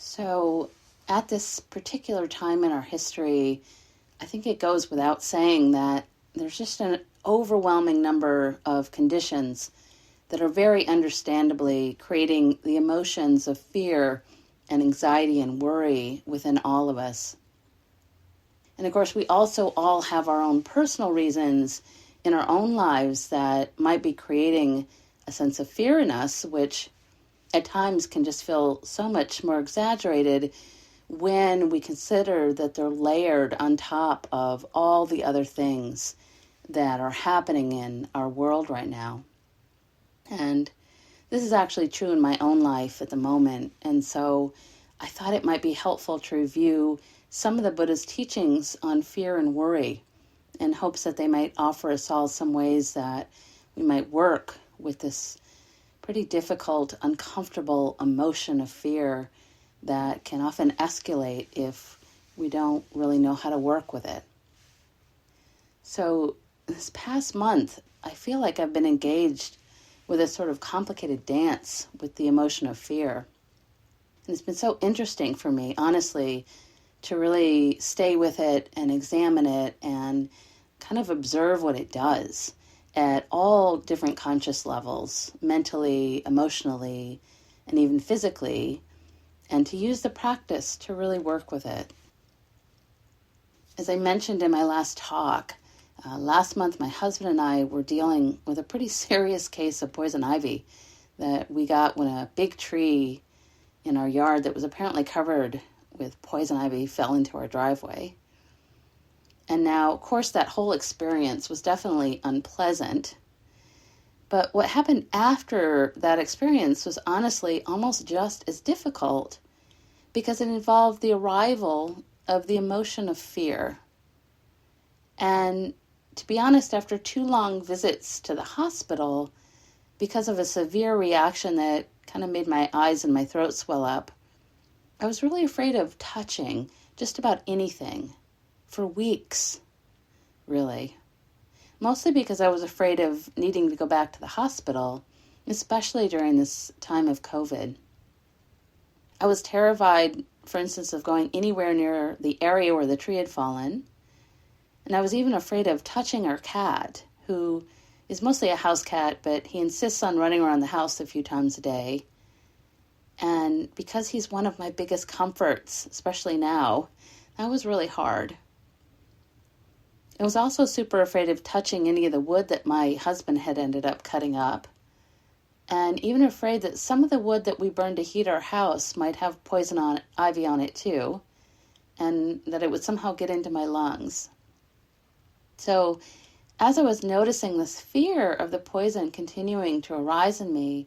So, at this particular time in our history, I think it goes without saying that there's just an overwhelming number of conditions that are very understandably creating the emotions of fear and anxiety and worry within all of us. And of course, we also all have our own personal reasons in our own lives that might be creating a sense of fear in us, which at times can just feel so much more exaggerated when we consider that they're layered on top of all the other things that are happening in our world right now. And this is actually true in my own life at the moment. And so I thought it might be helpful to review some of the Buddha's teachings on fear and worry in hopes that they might offer us all some ways that we might work with this pretty difficult, uncomfortable emotion of fear that can often escalate if we don't really know how to work with it. So this past month, I feel like I've been engaged with a sort of complicated dance with the emotion of fear. And it's been so interesting for me, honestly, to really stay with it and examine it and kind of observe what it does at all different conscious levels, mentally, emotionally, and even physically, and to use the practice to really work with it. As I mentioned in my last talk, last month my husband and I were dealing with a pretty serious case of poison ivy that we got when a big tree in our yard that was apparently covered with poison ivy fell into our driveway. And now, of course, that whole experience was definitely unpleasant. But what happened after that experience was honestly almost just as difficult because it involved the arrival of the emotion of fear. And to be honest, after 2 long visits to the hospital, because of a severe reaction that kind of made my eyes and my throat swell up, I was really afraid of touching just about anything for weeks, really. Mostly because I was afraid of needing to go back to the hospital, especially during this time of COVID. I was terrified, for instance, of going anywhere near the area where the tree had fallen. And I was even afraid of touching our cat, who is mostly a house cat, but he insists on running around the house a few times a day. And because he's one of my biggest comforts, especially now, that was really hard. I was also super afraid of touching any of the wood that my husband had ended up cutting up, and even afraid that some of the wood that we burned to heat our house might have poison ivy on it too, and that it would somehow get into my lungs. So as I was noticing this fear of the poison continuing to arise in me,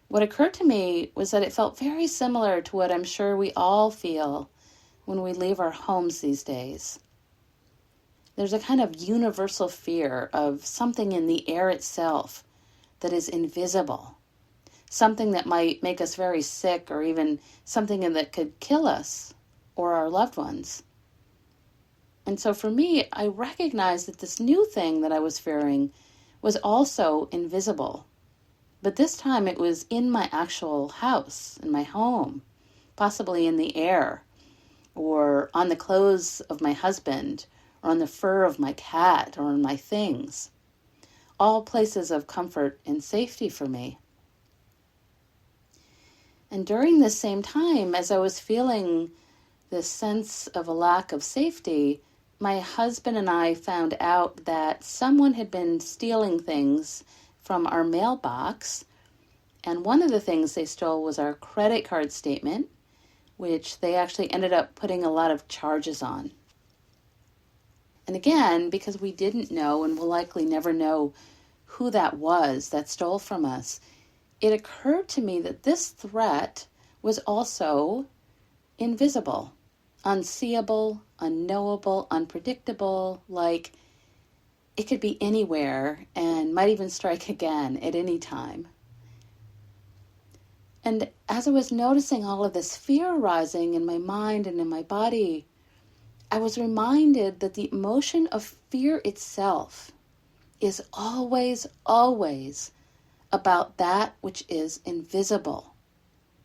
what occurred to me was that it felt very similar to what I'm sure we all feel when we leave our homes these days. There's a kind of universal fear of something in the air itself that is invisible, something that might make us very sick, or even something that could kill us or our loved ones. And so for me, I recognized that this new thing that I was fearing was also invisible. But this time it was in my actual house, in my home, possibly in the air, or on the clothes of my husband, or on the fur of my cat, or on my things. All places of comfort and safety for me. And during this same time, as I was feeling this sense of a lack of safety, my husband and I found out that someone had been stealing things from our mailbox. And one of the things they stole was our credit card statement, which they actually ended up putting a lot of charges on. And again, because we didn't know and will likely never know who that was that stole from us, it occurred to me that this threat was also invisible, unseeable, unknowable, unpredictable, like it could be anywhere and might even strike again at any time. And as I was noticing all of this fear rising in my mind and in my body, I was reminded that the emotion of fear itself is always, always about that which is invisible.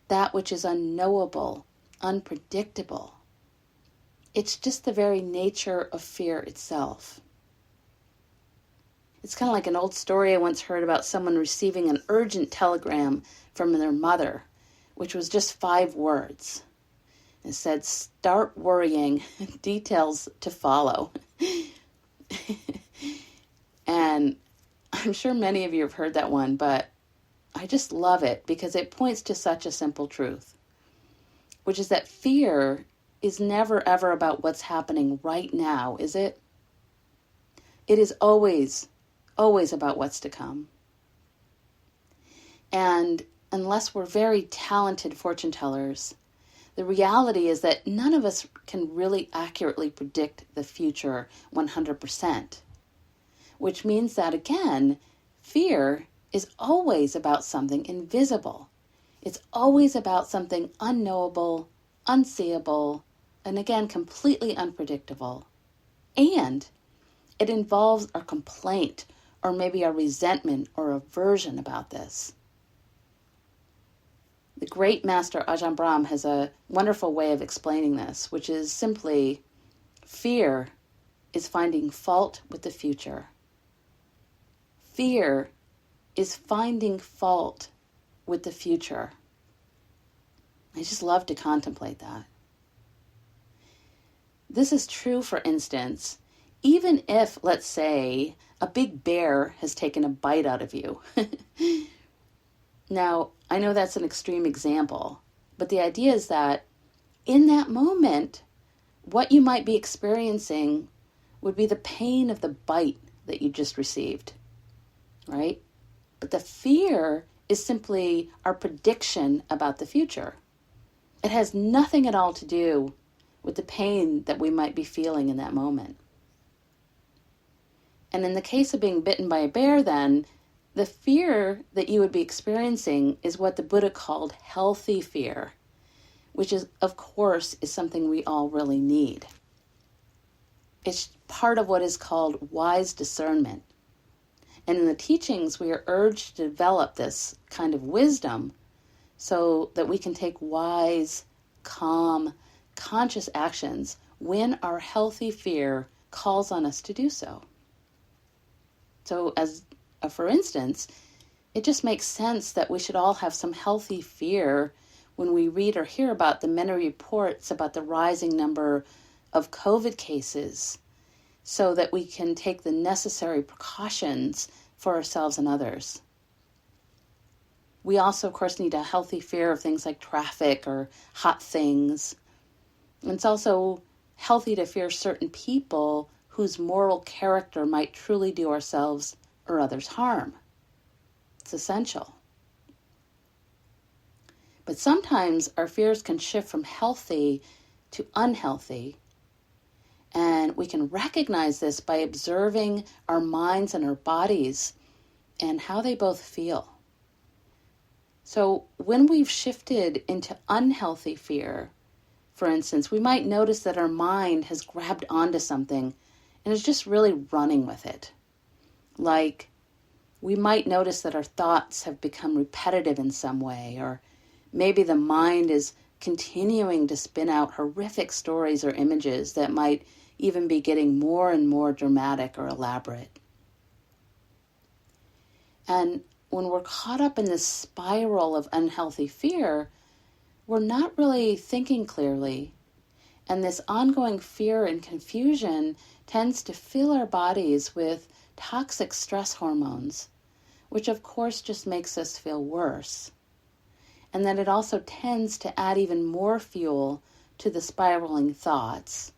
that which is unknowable, unpredictable. It's just the very nature of fear itself. It's kind of like an old story I once heard about someone receiving an urgent telegram from their mother, which was just 5 words. It said, "Start worrying, details to follow." And I'm sure many of you have heard that one, but I just love it because it points to such a simple truth, which is that fear is never ever about what's happening right now, is it? It is always, always about what's to come. And unless we're very talented fortune tellers, the reality is that none of us can really accurately predict the future 100%, which means that, again, fear is always about something invisible. It's always about something unknowable, unseeable, and again, completely unpredictable. And it involves our complaint or maybe our resentment or aversion about this. The great master Ajahn Brahm has a wonderful way of explaining this, which is simply, fear is finding fault with the future. Fear is finding fault with the future. I just love to contemplate that. This is true, for instance, even if, let's say, a big bear has taken a bite out of you. Now, I know that's an extreme example, but the idea is that in that moment, what you might be experiencing would be the pain of the bite that you just received, right? But the fear is simply our prediction about the future. It has nothing at all to do with the pain that we might be feeling in that moment. And in the case of being bitten by a bear, then, the fear that you would be experiencing is what the Buddha called healthy fear, which is, of course, is something we all really need. It's part of what is called wise discernment. And in the teachings, we are urged to develop this kind of wisdom so that we can take wise, calm, conscious actions when our healthy fear calls on us to do so. So for instance, it just makes sense that we should all have some healthy fear when we read or hear about the many reports about the rising number of COVID cases, so that we can take the necessary precautions for ourselves and others. We also, of course, need a healthy fear of things like traffic or hot things. And it's also healthy to fear certain people whose moral character might truly do ourselves or others harm. It's essential. But sometimes our fears can shift from healthy to unhealthy, and we can recognize this by observing our minds and our bodies and how they both feel. So when we've shifted into unhealthy fear, for instance, we might notice that our mind has grabbed onto something and is just really running with it. Like, we might notice that our thoughts have become repetitive in some way, or maybe the mind is continuing to spin out horrific stories or images that might even be getting more and more dramatic or elaborate. And when we're caught up in this spiral of unhealthy fear, we're not really thinking clearly. And this ongoing fear and confusion tends to fill our bodies with toxic stress hormones, which of course just makes us feel worse. And then it also tends to add even more fuel to the spiraling thoughts.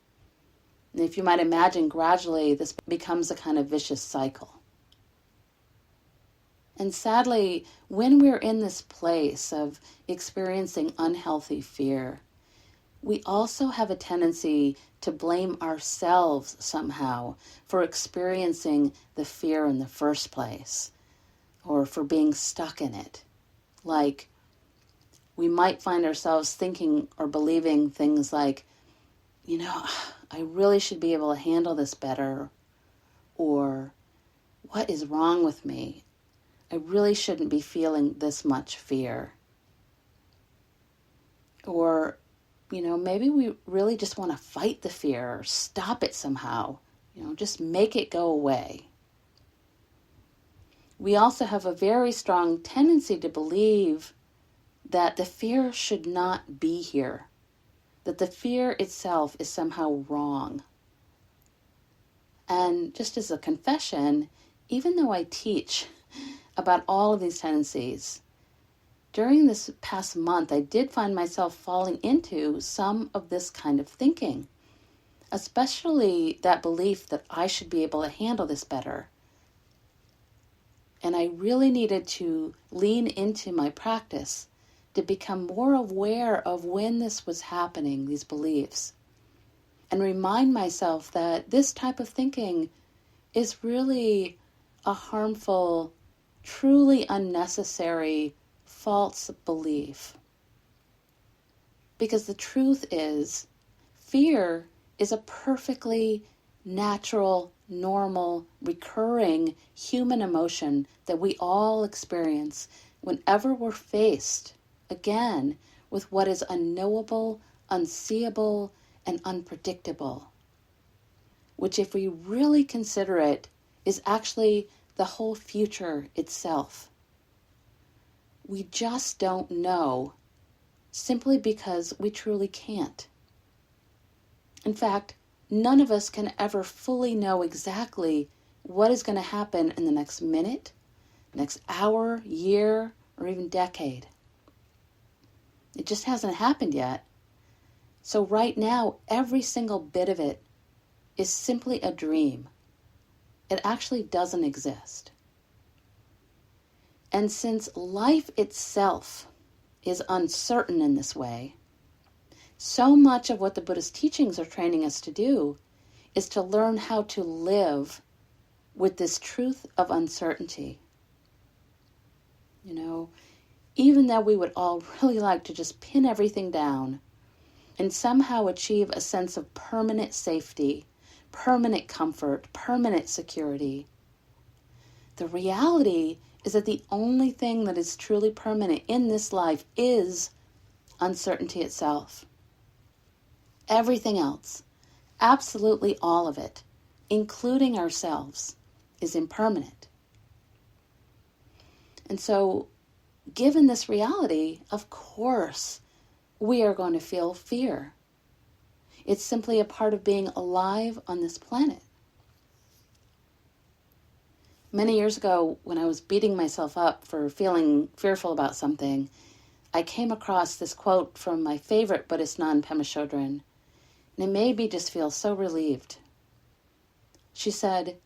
And if you might imagine, gradually this becomes a kind of vicious cycle. And sadly, when we're in this place of experiencing unhealthy fear, we also have a tendency to blame ourselves somehow for experiencing the fear in the first place, or for being stuck in it. Like, we might find ourselves thinking or believing things like, I really should be able to handle this better, or what is wrong with me? I really shouldn't be feeling this much fear. Or, maybe we really just want to fight the fear or stop it somehow, just make it go away. We also have a very strong tendency to believe that the fear should not be here, that the fear itself is somehow wrong. And just as a confession, even though I teach about all of these tendencies, during this past month, I did find myself falling into some of this kind of thinking, especially that belief that I should be able to handle this better. And I really needed to lean into my practice to become more aware of when this was happening, these beliefs, and remind myself that this type of thinking is really a harmful, truly unnecessary, false belief. Because the truth is, fear is a perfectly natural, normal, recurring human emotion that we all experience whenever we're faced, again, with what is unknowable, unseeable, and unpredictable, which, if we really consider it, is actually the whole future itself. We just don't know, simply because we truly can't. In fact, none of us can ever fully know exactly what is going to happen in the next minute, next hour, year, or even decade. It just hasn't happened yet. So right now, every single bit of it is simply a dream. It actually doesn't exist. And since life itself is uncertain in this way, so much of what the Buddhist teachings are training us to do is to learn how to live with this truth of uncertainty. Even though we would all really like to just pin everything down and somehow achieve a sense of permanent safety, permanent comfort, permanent security, the reality is that the only thing that is truly permanent in this life is uncertainty itself. Everything else, absolutely all of it, including ourselves, is impermanent. And so, given this reality, of course, we are going to feel fear. It's simply a part of being alive on this planet. Many years ago, when I was beating myself up for feeling fearful about something, I came across this quote from my favorite Buddhist nun, Pema Chodron, and it made me just feel so relieved. She said,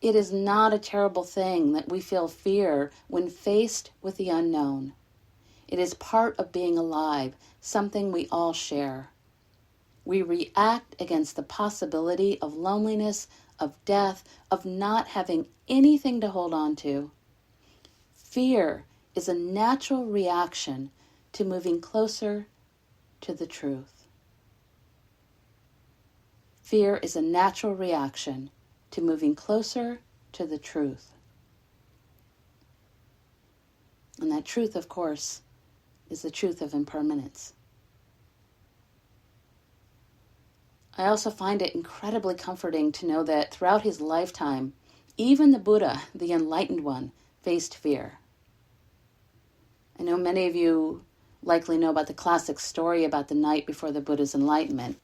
"It is not a terrible thing that we feel fear when faced with the unknown. It is part of being alive, something we all share. We react against the possibility of loneliness, of death, of not having anything to hold on to. Fear is a natural reaction to moving closer to the truth." Fear is a natural reaction to moving closer to the truth. And that truth, of course, is the truth of impermanence. I also find it incredibly comforting to know that throughout his lifetime, even the Buddha, the enlightened one, faced fear. I know many of you likely know about the classic story about the night before the Buddha's enlightenment.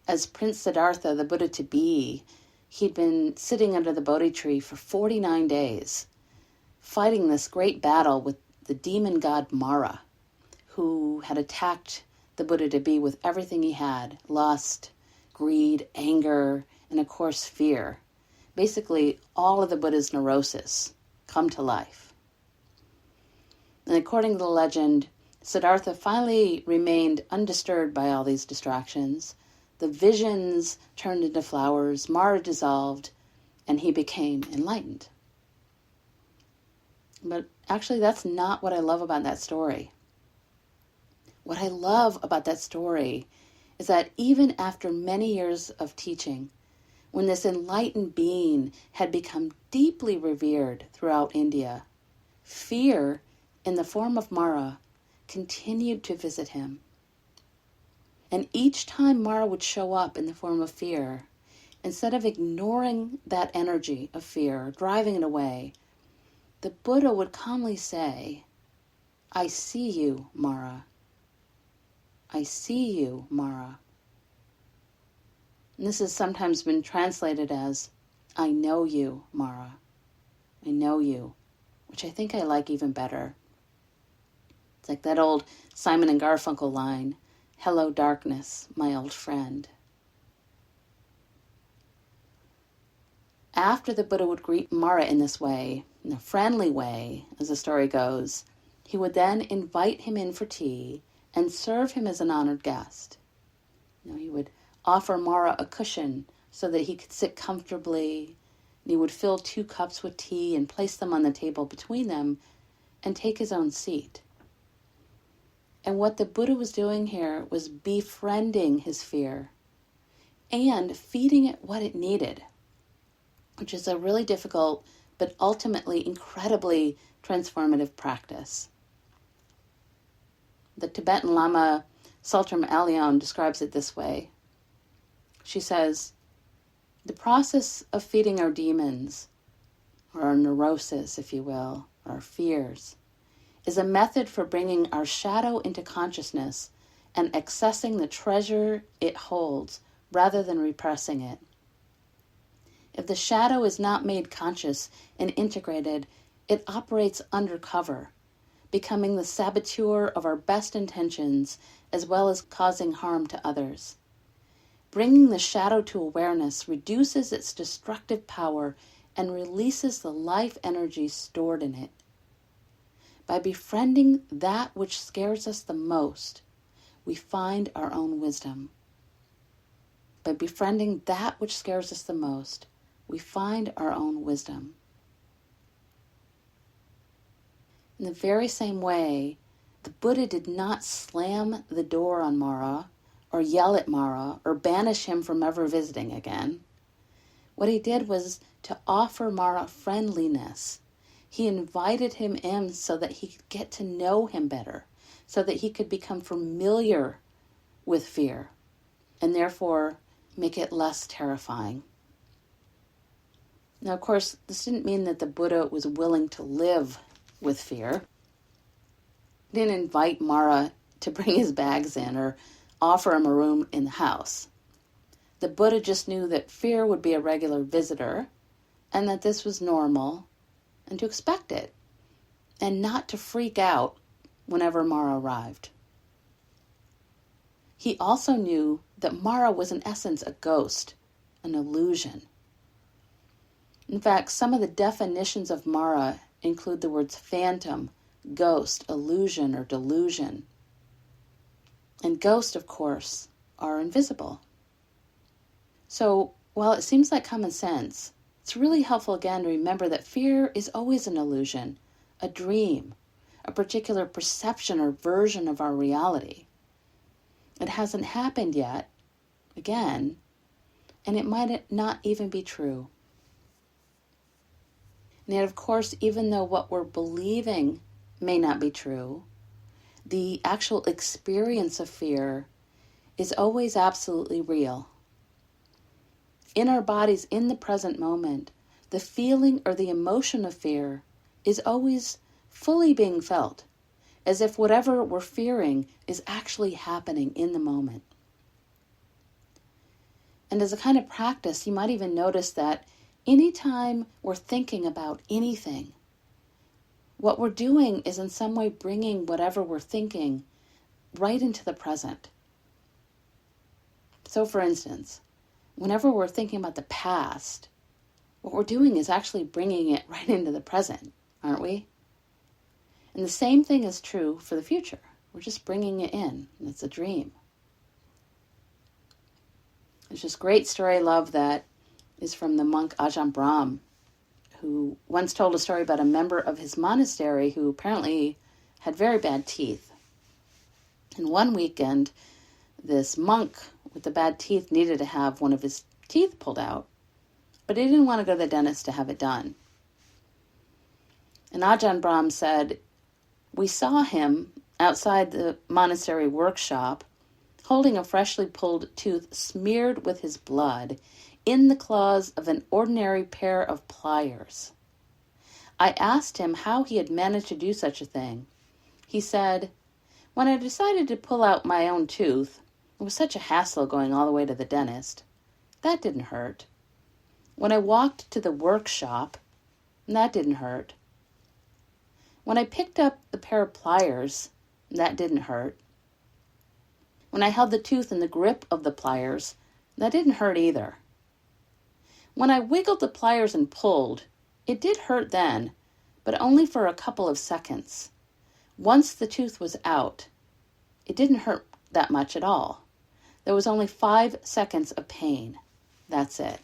As Prince Siddhartha, the Buddha-to-be, he'd been sitting under the Bodhi tree for 49 days, fighting this great battle with the demon god Mara, who had attacked the Buddha-to-be with everything he had: lust, greed, anger, and of course fear. Basically, all of the Buddha's neurosis come to life. And according to the legend, Siddhartha finally remained undisturbed by all these distractions. The visions turned into flowers, Mara dissolved, and he became enlightened. But actually, that's not what I love about that story. What I love about that story is that even after many years of teaching, when this enlightened being had become deeply revered throughout India, fear, in the form of Mara, continued to visit him. And each time Mara would show up in the form of fear, instead of ignoring that energy of fear, driving it away, the Buddha would calmly say, "I see you, Mara. I see you, Mara." And this has sometimes been translated as, "I know you, Mara. I know you," which I think I like even better. It's like that old Simon and Garfunkel line, "Hello, darkness, my old friend." After the Buddha would greet Mara in this way, in a friendly way, as the story goes, he would then invite him in for tea and serve him as an honored guest. He would offer Mara a cushion so that he could sit comfortably, and he would fill 2 cups with tea and place them on the table between them and take his own seat. And what the Buddha was doing here was befriending his fear and feeding it what it needed, which is a really difficult but ultimately incredibly transformative practice. The Tibetan Lama Tsultrim Alyon describes it this way. She says, "The process of feeding our demons, or our neurosis, if you will, or our fears, is a method for bringing our shadow into consciousness and accessing the treasure it holds rather than repressing it. If the shadow is not made conscious and integrated, it operates undercover, becoming the saboteur of our best intentions as well as causing harm to others. Bringing the shadow to awareness reduces its destructive power and releases the life energy stored in it. By befriending that which scares us the most, we find our own wisdom. By befriending that which scares us the most, we find our own wisdom." In the very same way, the Buddha did not slam the door on Mara or yell at Mara or banish him from ever visiting again. What he did was to offer Mara friendliness. He invited him in so that he could get to know him better, so that he could become familiar with fear, and therefore make it less terrifying. Now, of course, this didn't mean that the Buddha was willing to live with fear. He didn't invite Mara to bring his bags in or offer him a room in the house. The Buddha just knew that fear would be a regular visitor and that this was normal and to expect it and not to freak out whenever Mara arrived. He also knew that Mara was in essence a ghost, an illusion. In fact, some of the definitions of Mara include the words phantom, ghost, illusion, or delusion. And ghosts, of course, are invisible. So, while it seems like common sense, it's really helpful again to remember that fear is always an illusion, a dream, a particular perception or version of our reality. It hasn't happened yet, again, and it might not even be true. And yet, of course, even though what we're believing may not be true, the actual experience of fear is always absolutely real. In our bodies, in the present moment, the feeling or the emotion of fear is always fully being felt, as if whatever we're fearing is actually happening in the moment. And as a kind of practice, you might even notice that anytime we're thinking about anything, what we're doing is in some way bringing whatever we're thinking right into the present. So for instance, whenever we're thinking about the past, what we're doing is actually bringing it right into the present, aren't we? And the same thing is true for the future. We're just bringing it in, and it's a dream. There's this great story I love that is from the monk Ajahn Brahm, who once told a story about a member of his monastery who apparently had very bad teeth. And one weekend, this monk with the bad teeth needed to have one of his teeth pulled out, but he didn't want to go to the dentist to have it done. And Ajahn Brahm said, "We saw him outside the monastery workshop, holding a freshly pulled tooth smeared with his blood in the claws of an ordinary pair of pliers. I asked him how he had managed to do such a thing. He said, "When I decided to pull out my own tooth, it was such a hassle going all the way to the dentist. That didn't hurt. When I walked to the workshop, that didn't hurt. When I picked up the pair of pliers, that didn't hurt. When I held the tooth in the grip of the pliers, that didn't hurt either. When I wiggled the pliers and pulled, it did hurt then, but only for a couple of seconds. Once the tooth was out, it didn't hurt that much at all. There was only 5 seconds of pain. That's it."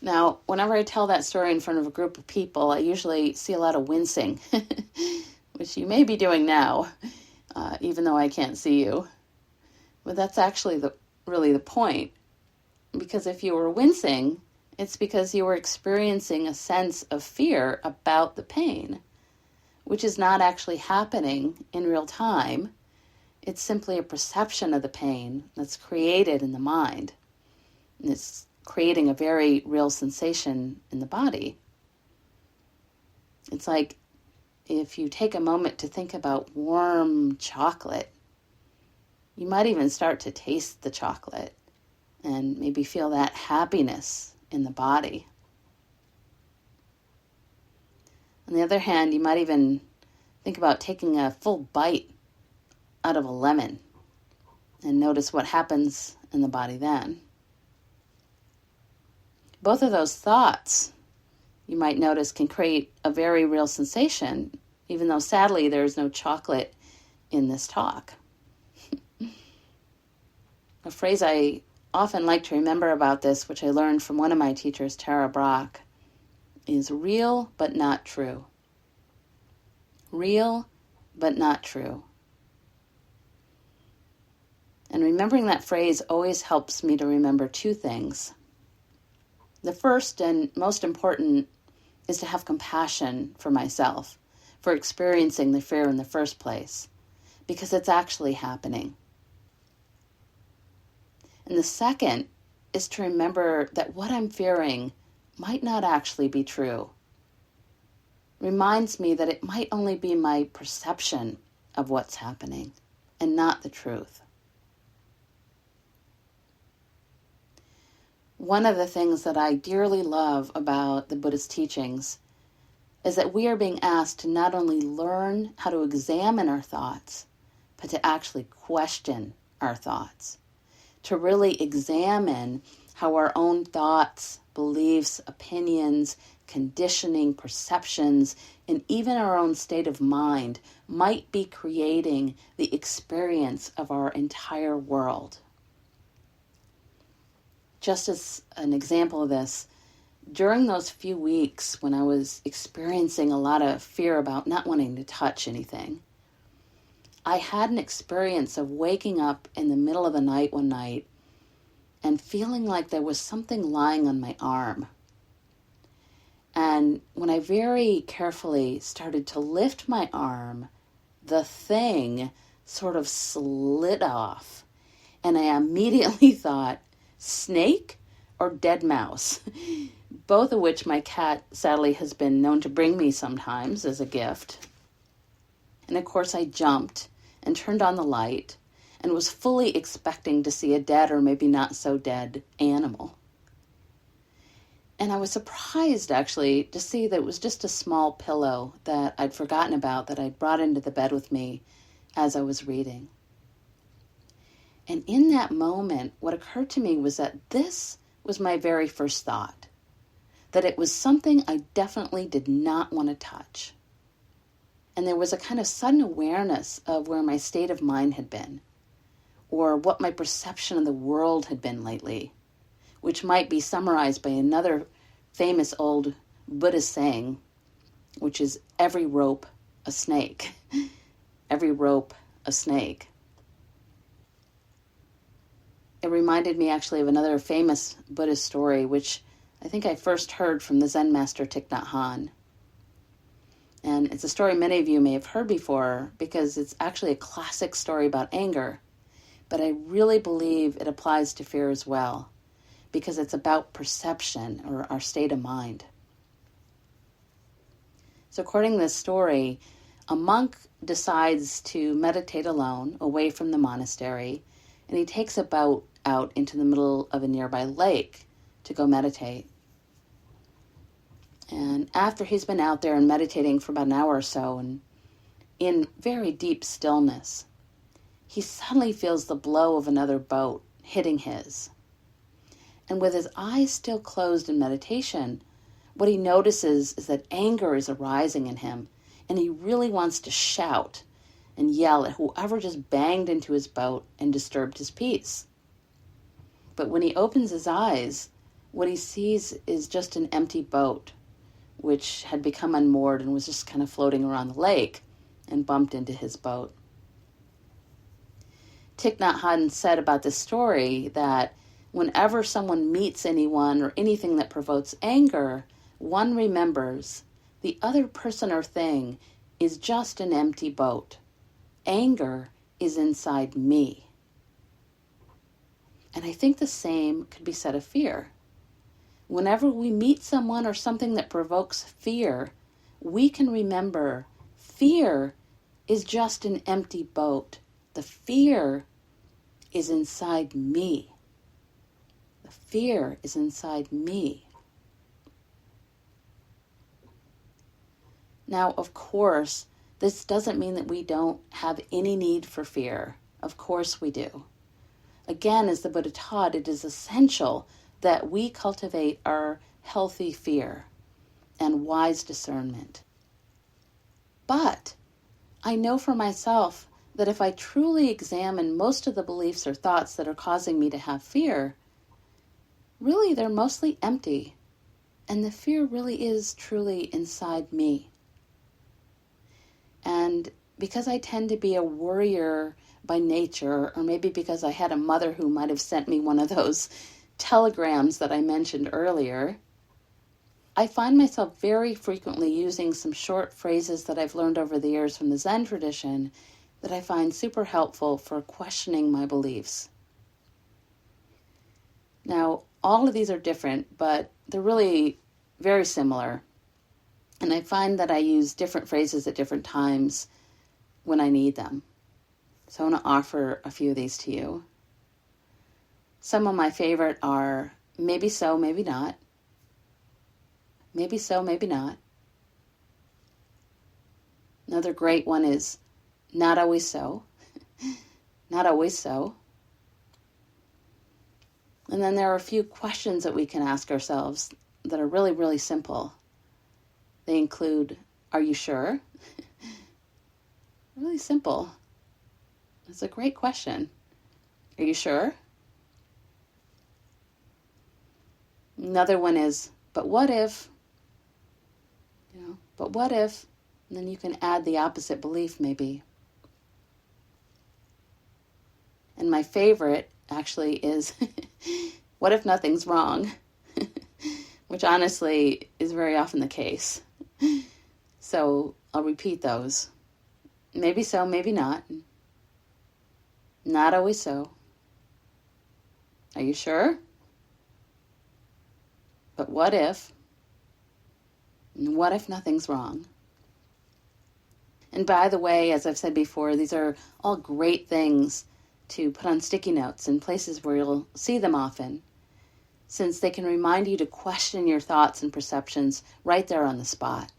Now, whenever I tell that story in front of a group of people, I usually see a lot of wincing, which you may be doing now, even though I can't see you. But that's actually really the point. Because if you were wincing, it's because you were experiencing a sense of fear about the pain, which is not actually happening in real time. It's simply a perception of the pain that's created in the mind. And it's creating a very real sensation in the body. It's like if you take a moment to think about warm chocolate, you might even start to taste the chocolate and maybe feel that happiness in the body. On the other hand, you might even think about taking a full bite out of a lemon and notice what happens in the body then. Both of those thoughts, you might notice, can create a very real sensation, even though sadly there's no chocolate in this talk. A phrase I often like to remember about this, which I learned from one of my teachers, Tara Brach, is real but not true. Real but not true. And remembering that phrase always helps me to remember 2 things. The first and most important is to have compassion for myself, for experiencing the fear in the first place, because it's actually happening. And the second is to remember that what I'm fearing might not actually be true. Reminds me that it might only be my perception of what's happening and not the truth. One of the things that I dearly love about the Buddhist teachings is that we are being asked to not only learn how to examine our thoughts, but to actually question our thoughts, to really examine how our own thoughts, beliefs, opinions, conditioning, perceptions, and even our own state of mind might be creating the experience of our entire world. Just as an example of this, during those few weeks when I was experiencing a lot of fear about not wanting to touch anything, I had an experience of waking up in the middle of the night one night and feeling like there was something lying on my arm. And when I very carefully started to lift my arm, the thing sort of slid off. And I immediately thought, snake or dead mouse, both of which my cat sadly has been known to bring me sometimes as a gift. And of course I jumped and turned on the light and was fully expecting to see a dead or maybe not so dead animal. And I was surprised actually to see that it was just a small pillow that I'd forgotten about that I'd brought into the bed with me as I was reading. And in that moment, what occurred to me was that this was my very first thought, that it was something I definitely did not want to touch. And there was a kind of sudden awareness of where my state of mind had been, or what my perception of the world had been lately, which might be summarized by another famous old Buddhist saying, which is every rope a snake. Every rope a snake. It reminded me actually of another famous Buddhist story, which I think I first heard from the Zen master Thich Nhat Hanh. And it's a story many of you may have heard before because it's actually a classic story about anger. But I really believe it applies to fear as well because it's about perception or our state of mind. So according to this story, a monk decides to meditate alone away from the monastery, and he takes a boat out into the middle of a nearby lake to go meditate. And after he's been out there and meditating for about an hour or so and in very deep stillness, he suddenly feels the blow of another boat hitting his. And with his eyes still closed in meditation, what he notices is that anger is arising in him, and he really wants to shout and yell at whoever just banged into his boat and disturbed his peace. But when he opens his eyes, what he sees is just an empty boat, which had become unmoored and was just kind of floating around the lake and bumped into his boat. Thich Nhat Hanh said about this story that whenever someone meets anyone or anything that provokes anger, one remembers the other person or thing is just an empty boat. Anger is inside me. And I think the same could be said of fear. Whenever we meet someone or something that provokes fear, we can remember fear is just an empty boat. The fear is inside me. The fear is inside me. Now, of course, this doesn't mean that we don't have any need for fear. Of course we do. Again, as the Buddha taught, it is essential that we cultivate our healthy fear and wise discernment. But I know for myself that if I truly examine most of the beliefs or thoughts that are causing me to have fear, really they're mostly empty, and the fear really is truly inside me. And because I tend to be a worrier by nature, or maybe because I had a mother who might have sent me one of those telegrams that I mentioned earlier, I find myself very frequently using some short phrases that I've learned over the years from the Zen tradition that I find super helpful for questioning my beliefs. Now, all of these are different, but they're really very similar. And I find that I use different phrases at different times when I need them. So I want to offer a few of these to you. Some of my favorite are maybe so, maybe not. Maybe so, maybe not. Another great one is not always so. Not always so. And then there are a few questions that we can ask ourselves that are really, really simple. They include, are you sure? Really simple. It's a great question. Are you sure? Another one is, but what if? But what if? And then you can add the opposite belief maybe. And my favorite actually is, what if nothing's wrong? Which honestly is very often the case. So I'll repeat those. Maybe so, maybe not. Not always so. Are you sure? But what if? And what if nothing's wrong? And by the way, as I've said before, these are all great things to put on sticky notes in places where you'll see them often, since they can remind you to question your thoughts and perceptions right there on the spot.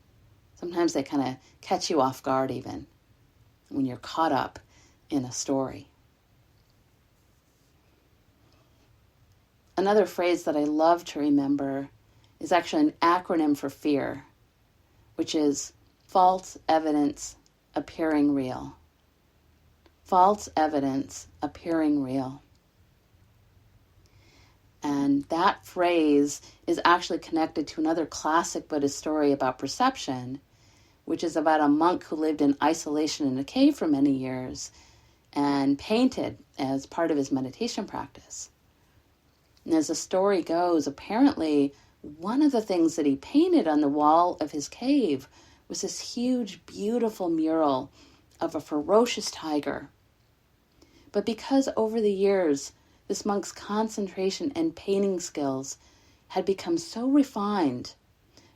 Sometimes they kind of catch you off guard even when you're caught up in a story. Another phrase that I love to remember is actually an acronym for fear, which is false evidence appearing real. False evidence appearing real. And that phrase is actually connected to another classic Buddhist story about perception, which is about a monk who lived in isolation in a cave for many years and painted as part of his meditation practice. And as the story goes, apparently one of the things that he painted on the wall of his cave was this huge, beautiful mural of a ferocious tiger. But because over the years, this monk's concentration and painting skills had become so refined,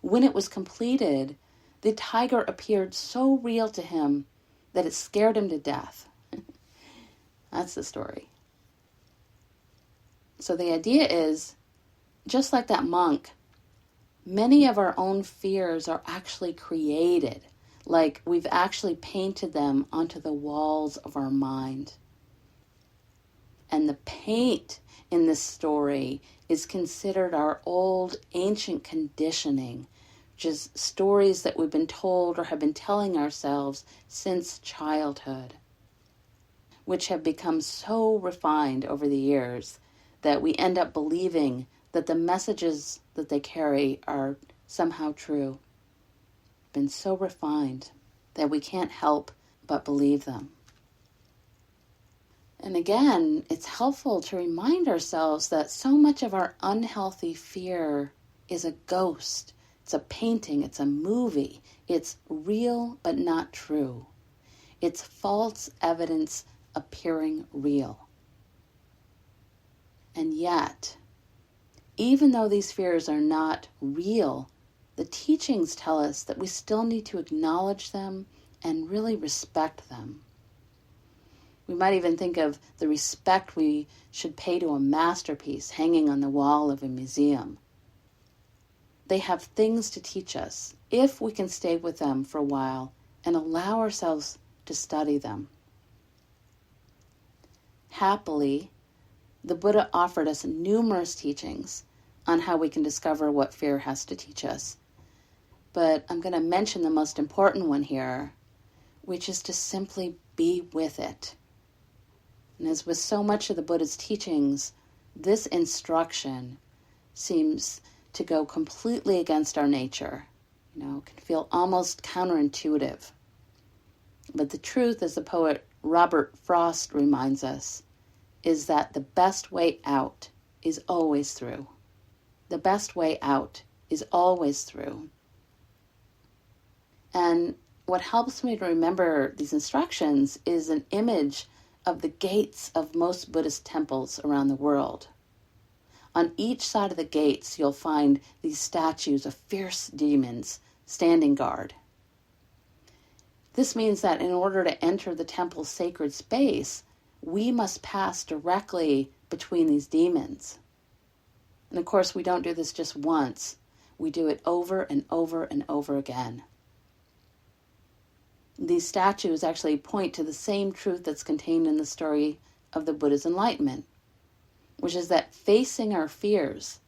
when it was completed, the tiger appeared so real to him that it scared him to death. That's the story. So the idea is, just like that monk, many of our own fears are actually created, like we've actually painted them onto the walls of our mind. And the paint in this story is considered our old ancient conditioning, which is stories that we've been told or have been telling ourselves since childhood, which have become so refined over the years that we end up believing that the messages that they carry are somehow true. Been so refined that we can't help but believe them. And again, it's helpful to remind ourselves that so much of our unhealthy fear is a ghost. It's a painting, it's a movie. It's real but not true. It's false evidence appearing real. And yet, even though these fears are not real, the teachings tell us that we still need to acknowledge them and really respect them. We might even think of the respect we should pay to a masterpiece hanging on the wall of a museum. They have things to teach us if we can stay with them for a while and allow ourselves to study them. Happily, the Buddha offered us numerous teachings on how we can discover what fear has to teach us. But I'm going to mention the most important one here, which is to simply be with it. And as with so much of the Buddha's teachings, this instruction seems to go completely against our nature. Can feel almost counterintuitive. But the truth, as the poet Robert Frost reminds us, is that the best way out is always through. The best way out is always through. And what helps me to remember these instructions is an image of the gates of most Buddhist temples around the world. On each side of the gates, you'll find these statues of fierce demons standing guard. This means that in order to enter the temple's sacred space, we must pass directly between these demons. And of course, we don't do this just once. We do it over and over and over again. These statues actually point to the same truth that's contained in the story of the Buddha's enlightenment, which is that facing our fears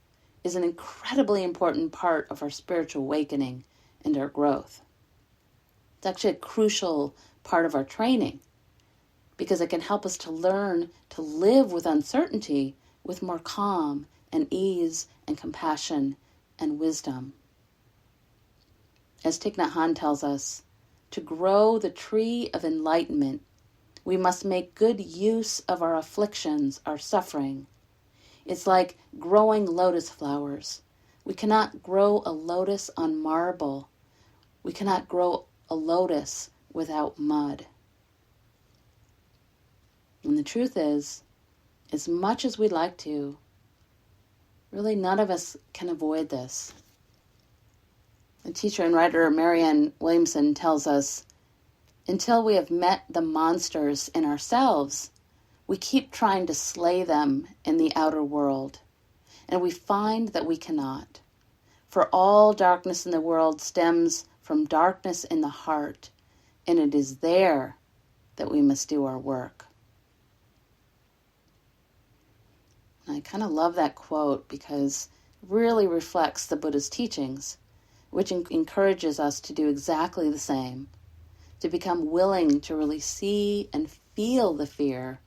is an incredibly important part of our spiritual awakening and our growth. It's actually a crucial part of our training because it can help us to learn to live with uncertainty with more calm and ease and compassion and wisdom. As Thich Nhat Hanh tells us, to grow the tree of enlightenment, we must make good use of our afflictions, our suffering. It's like growing lotus flowers. We cannot grow a lotus on marble. We cannot grow a lotus without mud. And the truth is, as much as we'd like to, really none of us can avoid this. The teacher and writer Marianne Williamson tells us, until we have met the monsters in ourselves, we keep trying to slay them in the outer world, and we find that we cannot. For all darkness in the world stems from darkness in the heart, and it is there that we must do our work. I kind of love that quote because it really reflects the Buddha's teachings, which encourages us to do exactly the same, to become willing to really see and feel the fear,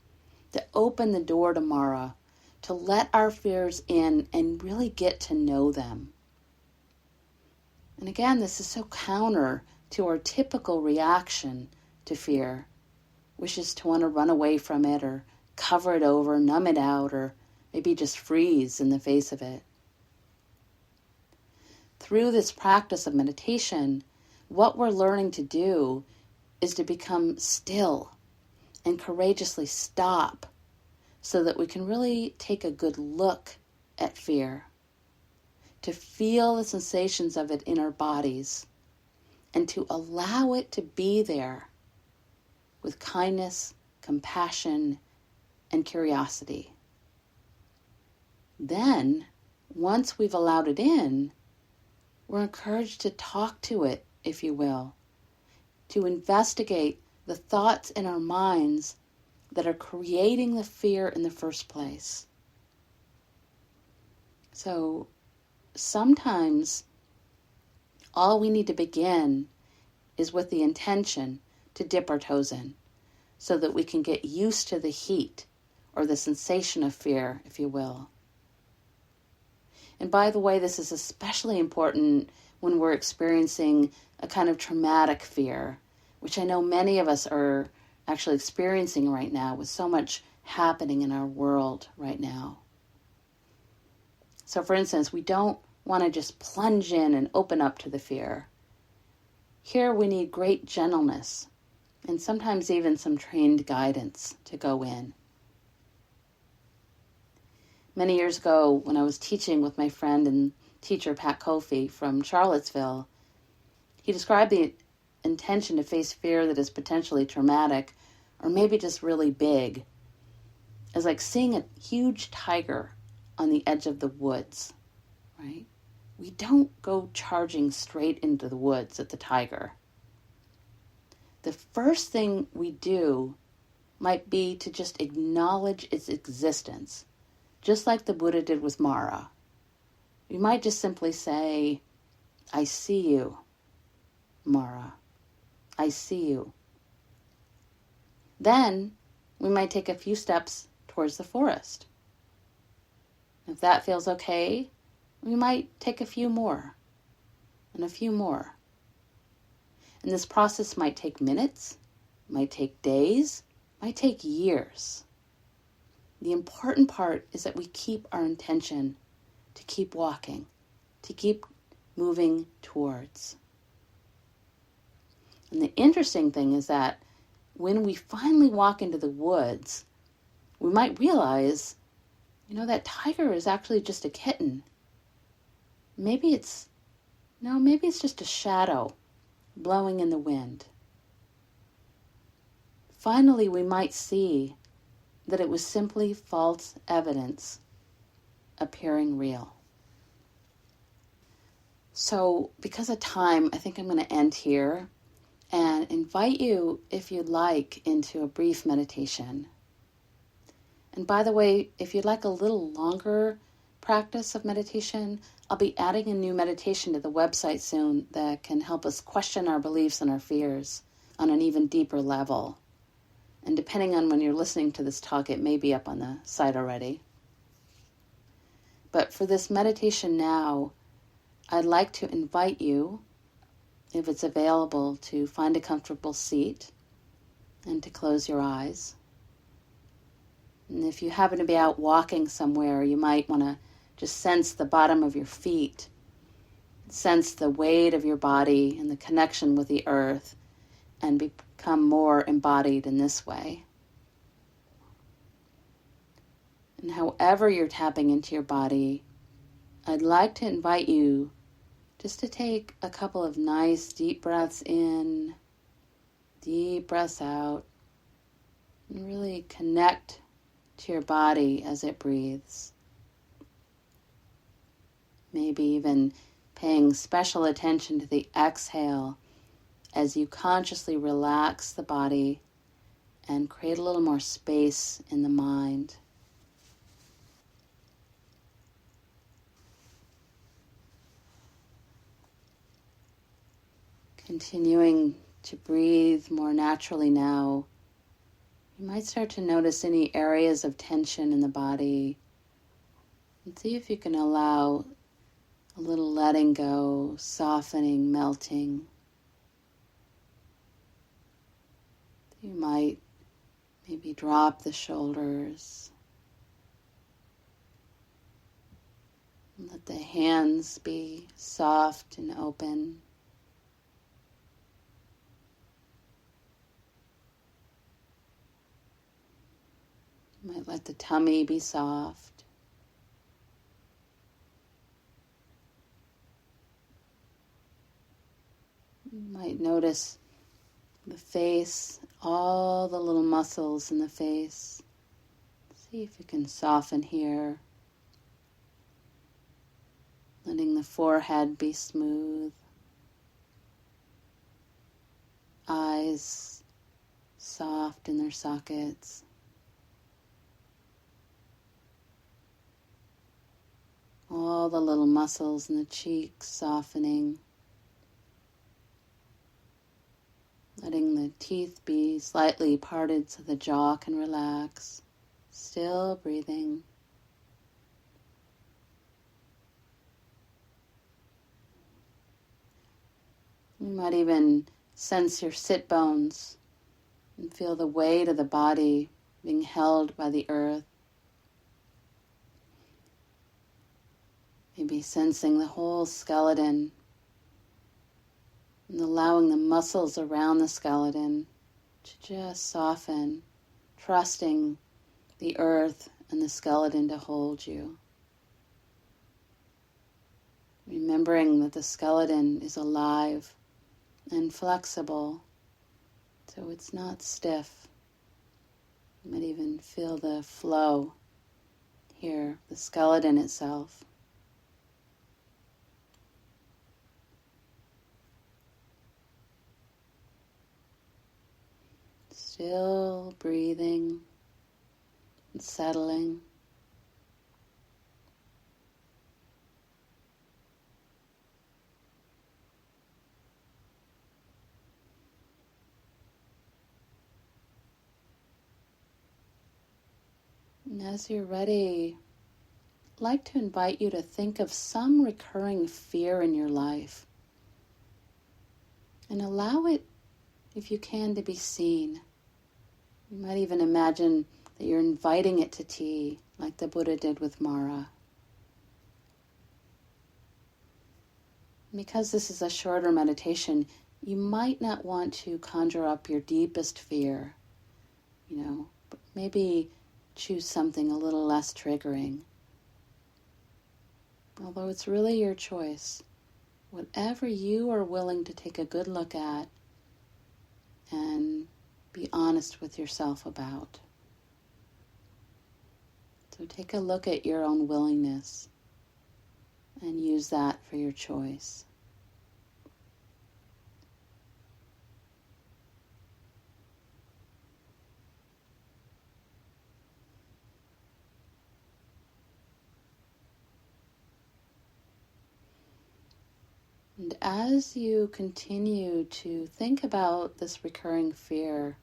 to open the door to Mara, to let our fears in and really get to know them. And again, this is so counter to our typical reaction to fear, which is to want to run away from it or cover it over, numb it out, or maybe just freeze in the face of it. Through this practice of meditation, what we're learning to do is to become still and courageously stop so that we can really take a good look at fear, to feel the sensations of it in our bodies, and to allow it to be there with kindness, compassion, and curiosity. Then, once we've allowed it in, we're encouraged to talk to it, if you will, to investigate the thoughts in our minds that are creating the fear in the first place. So sometimes all we need to begin is with the intention to dip our toes in so that we can get used to the heat or the sensation of fear, if you will. And by the way, this is especially important when we're experiencing a kind of traumatic fear, which I know many of us are actually experiencing right now with so much happening in our world right now. So for instance, we don't want to just plunge in and open up to the fear. Here we need great gentleness and sometimes even some trained guidance to go in. Many years ago, when I was teaching with my friend and teacher Pat Kofi from Charlottesville, he described the intention to face fear that is potentially traumatic or maybe just really big as like seeing a huge tiger on the edge of the woods, right? We don't go charging straight into the woods at the tiger. The first thing we do might be to just acknowledge its existence, just like the Buddha did with Mara. We might just simply say, I see you, Mara. I see you. Then we might take a few steps towards the forest. If that feels okay, we might take a few more and a few more. And this process might take minutes, might take days, might take years. The important part is that we keep our intention to keep walking, to keep moving towards. And the interesting thing is that when we finally walk into the woods, we might realize, that tiger is actually just a kitten. Maybe it's just a shadow blowing in the wind. Finally, we might see that it was simply false evidence appearing real. So, because of time, I think I'm going to end here and invite you, if you'd like, into a brief meditation. And by the way, if you'd like a little longer practice of meditation, I'll be adding a new meditation to the website soon that can help us question our beliefs and our fears on an even deeper level. And depending on when you're listening to this talk, it may be up on the site already. But for this meditation now, I'd like to invite you, if it's available, to find a comfortable seat and to close your eyes. And if you happen to be out walking somewhere, you might want to just sense the bottom of your feet, sense the weight of your body and the connection with the earth, and become more embodied in this way. And however you're tapping into your body, I'd like to invite you just to take a couple of nice deep breaths in, deep breaths out, and really connect to your body as it breathes. Maybe even paying special attention to the exhale as you consciously relax the body and create a little more space in the mind. Continuing to breathe more naturally now, you might start to notice any areas of tension in the body and see if you can allow a little letting go, softening, melting. You might maybe drop the shoulders. And let the hands be soft and open. Might let the tummy be soft. You might notice the face, all the little muscles in the face. See if you can soften here. Letting the forehead be smooth. Eyes soft in their sockets. All the little muscles in the cheeks softening. Letting the teeth be slightly parted so the jaw can relax. Still breathing. You might even sense your sit bones and feel the weight of the body being held by the earth. Maybe sensing the whole skeleton and allowing the muscles around the skeleton to just soften, trusting the earth and the skeleton to hold you. Remembering that the skeleton is alive and flexible, so it's not stiff. You might even feel the flow here, the skeleton itself. Still breathing and settling. And as you're ready, I'd like to invite you to think of some recurring fear in your life and allow it, if you can, to be seen. You might even imagine that you're inviting it to tea, like the Buddha did with Mara. Because this is a shorter meditation, you might not want to conjure up your deepest fear, but maybe choose something a little less triggering. Although it's really your choice, whatever you are willing to take a good look at and be honest with yourself about. So take a look at your own willingness and use that for your choice. And as you continue to think about this recurring fear,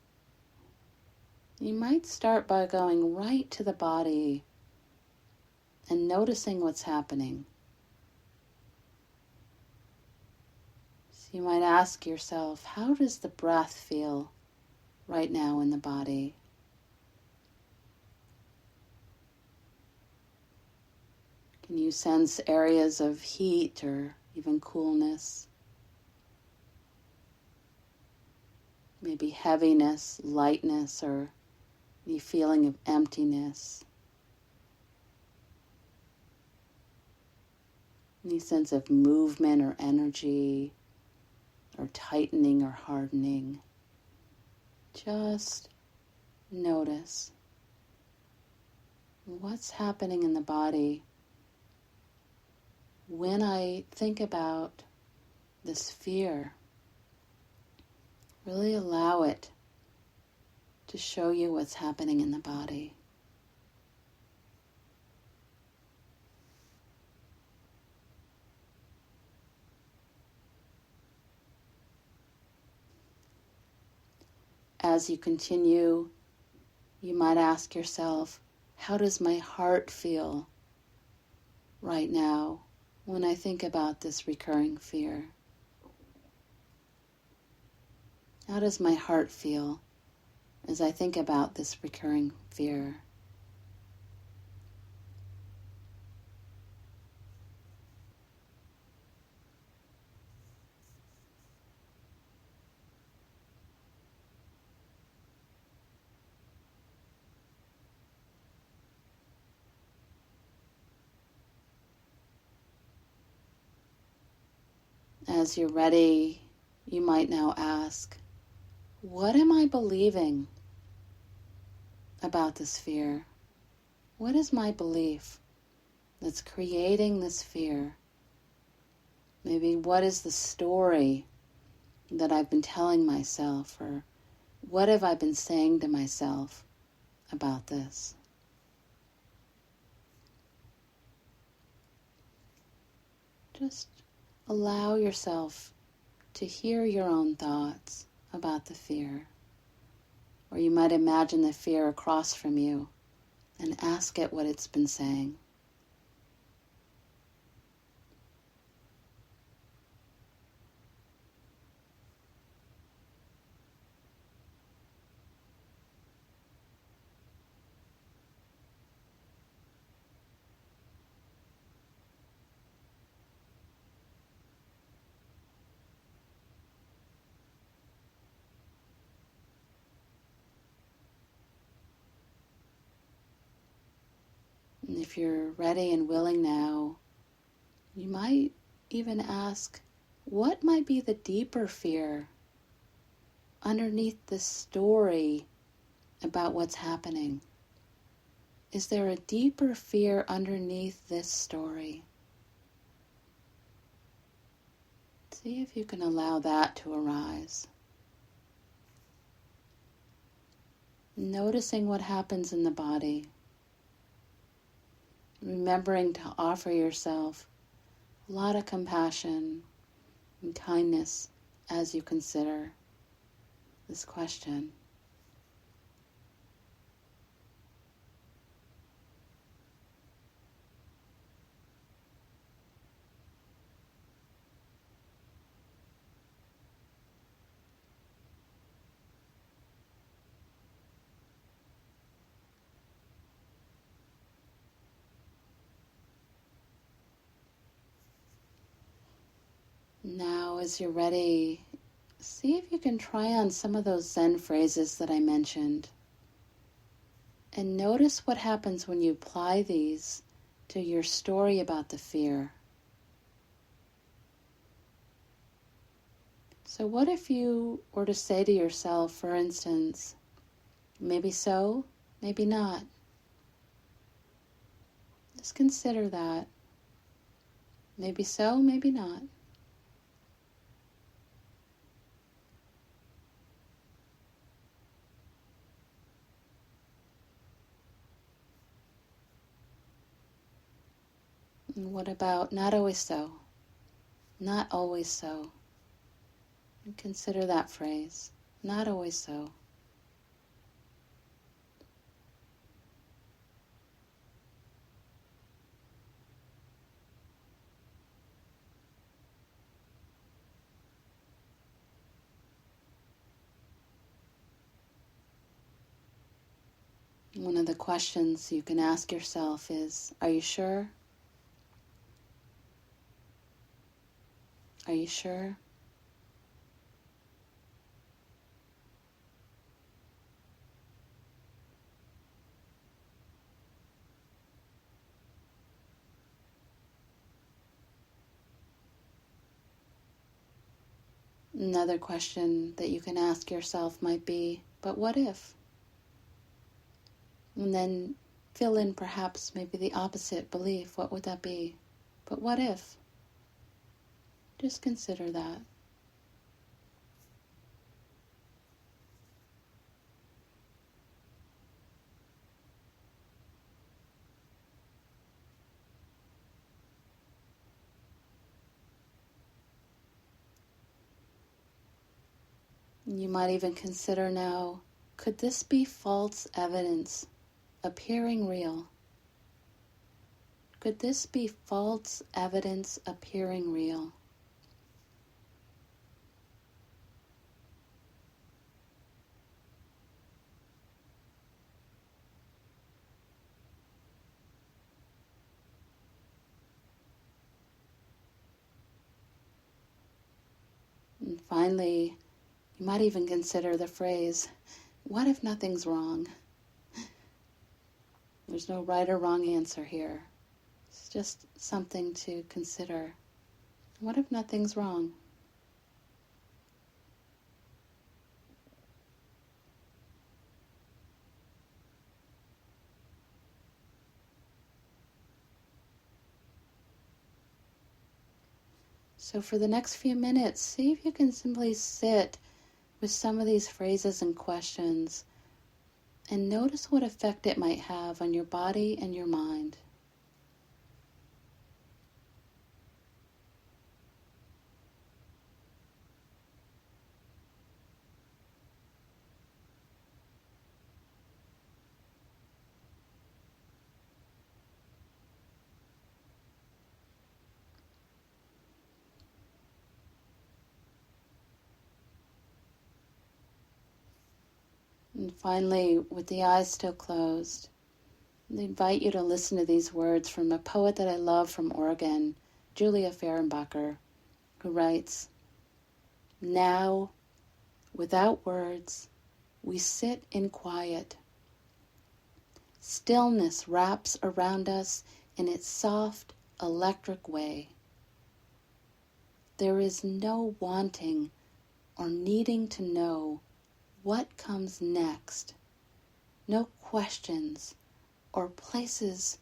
you might start by going right to the body and noticing what's happening. So you might ask yourself, how does the breath feel right now in the body? Can you sense areas of heat or even coolness? Maybe heaviness, lightness, or any feeling of emptiness. Any sense of movement or energy, or tightening or hardening. Just notice what's happening in the body when I think about this fear. Really allow it to show you what's happening in the body. As you continue, you might ask yourself, how does my heart feel right now when I think about this recurring fear? How does my heart feel as I think about this recurring fear? As you're ready, you might now ask, what am I believing about this fear? What is my belief that's creating this fear? Maybe what is the story that I've been telling myself, or what have I been saying to myself about this? Just allow yourself to hear your own thoughts about the fear. Or you might imagine the fear across from you and ask it what it's been saying. And if you're ready and willing now, you might even ask, what might be the deeper fear underneath this story about what's happening? Is there a deeper fear underneath this story? See if you can allow that to arise. Noticing what happens in the body. Remembering to offer yourself a lot of compassion and kindness as you consider this question. Now, as you're ready, see if you can try on some of those Zen phrases that I mentioned. And notice what happens when you apply these to your story about the fear. So what if you were to say to yourself, for instance, maybe so, maybe not. Just consider that. Maybe so, maybe not. And what about not always so? Not always so. And consider that phrase. Not always so. One of the questions you can ask yourself is, are you sure? Are you sure? Another question that you can ask yourself might be, but what if? And then fill in perhaps maybe the opposite belief. What would that be? But what if? Just consider that. You might even consider now, could this be false evidence appearing real? Could this be false evidence appearing real? And finally, you might even consider the phrase, what if nothing's wrong? There's no right or wrong answer here. It's just something to consider. What if nothing's wrong? So for the next few minutes, see if you can simply sit with some of these phrases and questions and notice what effect it might have on your body and your mind. And finally, with the eyes still closed, I invite you to listen to these words from a poet that I love from Oregon, Julia Fehrenbacher, who writes, "Now, without words, we sit in quiet. Stillness wraps around us in its soft, electric way. There is no wanting or needing to know what comes next, no questions or places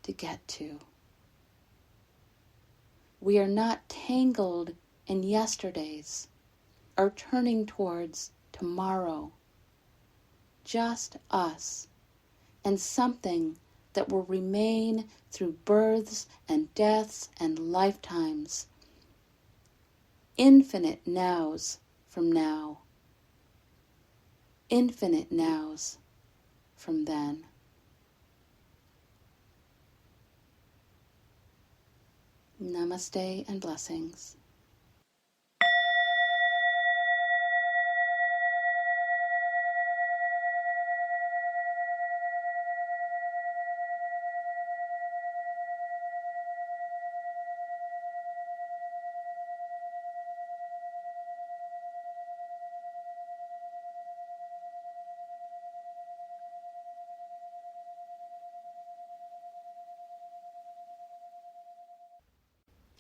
to get to. We are not tangled in yesterdays or turning towards tomorrow. Just us and something that will remain through births and deaths and lifetimes. Infinite nows from now. Infinite nows from then." Namaste and blessings.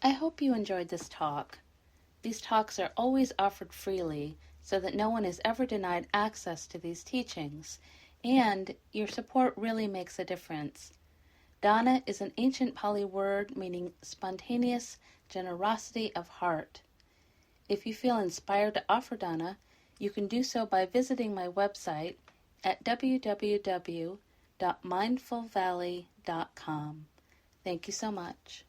I hope you enjoyed this talk. These talks are always offered freely so that no one is ever denied access to these teachings, and your support really makes a difference. Dana is an ancient Pali word meaning spontaneous generosity of heart. If you feel inspired to offer dana, you can do so by visiting my website at www.mindfulvalley.com. Thank you so much.